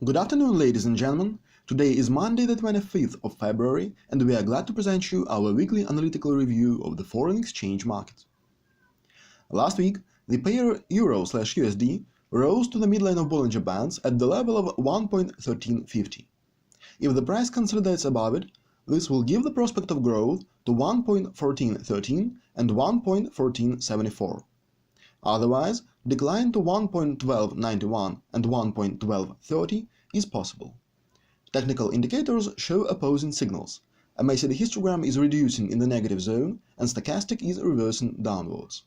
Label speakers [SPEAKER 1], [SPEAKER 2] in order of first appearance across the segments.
[SPEAKER 1] Good afternoon, ladies and gentlemen. Today is Monday, the 25th of February, and we are glad to present you our weekly analytical review of the foreign exchange market. Last week, the pair EUR/USD rose to the midline of Bollinger Bands at the level of 1.1350. If the price consolidates above it, this will give the prospect of growth to 1.1413 and 1.1474. Otherwise, decline to 1.1291 and 1.1230 is possible. Technical indicators show opposing signals. A MACD histogram is reducing in the negative zone and stochastic is reversing downwards.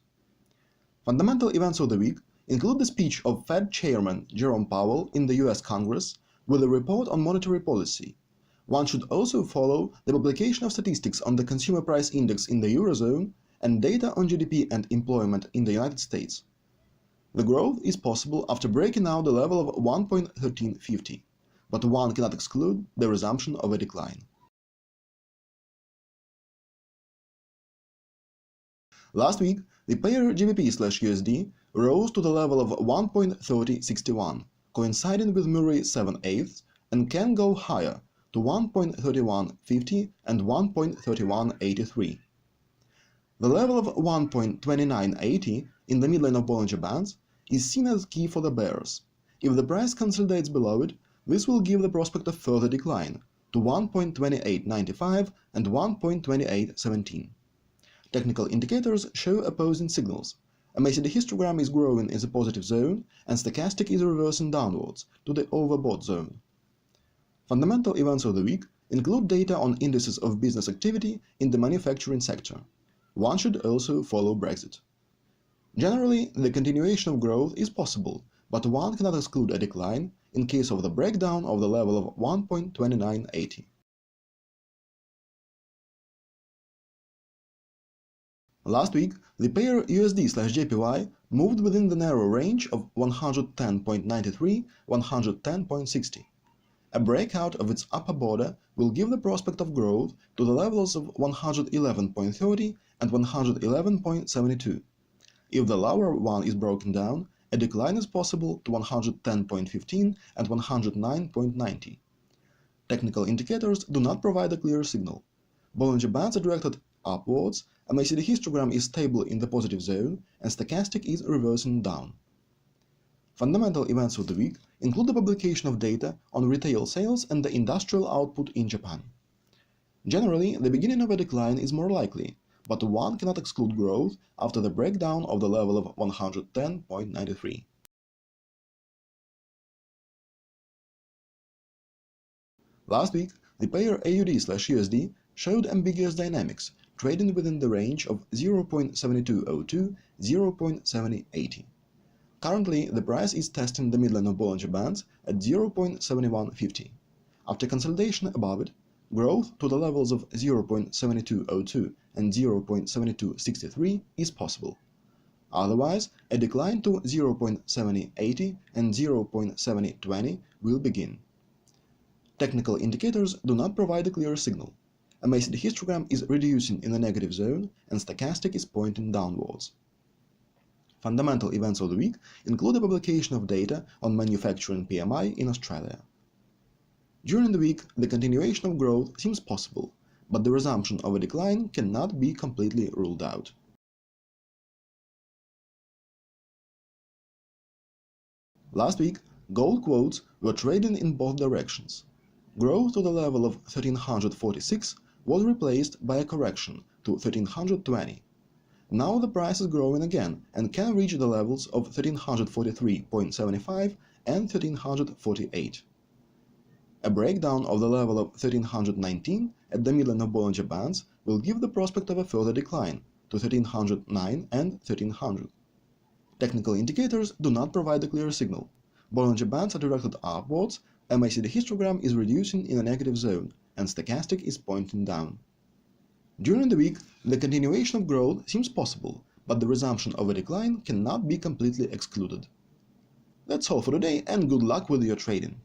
[SPEAKER 1] Fundamental events of the week include the speech of Fed Chairman Jerome Powell in the US Congress with a report on monetary policy. One should also follow the publication of statistics on the consumer price index in the Eurozone and data on GDP and employment in the United States. The growth is possible after breaking out the level of 1.1350, but one cannot exclude the resumption of a decline. Last week, the pair GBP/USD rose to the level of 1.3061, coinciding with Murray 7/8, and can go higher to 1.3150 and 1.3183. The level of 1.2980 in the midline of Bollinger Bands is seen as key for the bears. If the price consolidates below it, this will give the prospect of further decline to 1.2895 and 1.2817. Technical indicators show opposing signals. A MACD histogram is growing in the positive zone and stochastic is reversing downwards to the overbought zone. Fundamental events of the week include data on indices of business activity in the manufacturing sector. One should also follow Brexit. Generally, the continuation of growth is possible, but one cannot exclude a decline in case of the breakdown of the level of 1.2980. Last week, the pair USD/JPY moved within the narrow range of 110.93–110.60. A breakout of its upper border will give the prospect of growth to the levels of 111.30 and 111.72. If the lower one is broken down, a decline is possible to 110.15 and 109.90. Technical indicators do not provide a clear signal. Bollinger Bands are directed upwards, a MACD histogram is stable in the positive zone, and stochastic is reversing down. Fundamental events of the week include the publication of data on retail sales and the industrial output in Japan. Generally, the beginning of a decline is more likely, but one cannot exclude growth after the breakdown of the level of 110.93. Last week, the pair AUD/USD showed ambiguous dynamics, trading within the range of 0.7202–0.7080. Currently, the price is testing the midline of Bollinger Bands at 0.7150. After consolidation above it, growth to the levels of 0.7202 and 0.7263 is possible. Otherwise, a decline to 0.7080 and 0.7020 will begin. Technical indicators do not provide a clear signal. A MACD histogram is reducing in the negative zone and stochastic is pointing downwards. Fundamental events of the week include the publication of data on manufacturing PMI in Australia. During the week, the continuation of growth seems possible, but the resumption of a decline cannot be completely ruled out. Last week, gold quotes were trading in both directions. Growth to the level of 1346 was replaced by a correction to 1320. Now the price is growing again and can reach the levels of 1343.75 and 1348. A breakdown of the level of 1319 at the midline of Bollinger Bands will give the prospect of a further decline to 1309 and 1300. Technical indicators do not provide a clear signal. Bollinger Bands are directed upwards, a MACD histogram is reducing in a negative zone, and stochastic is pointing down. During the week, the continuation of growth seems possible, but the resumption of a decline cannot be completely excluded. That's all for today, and good luck with your trading.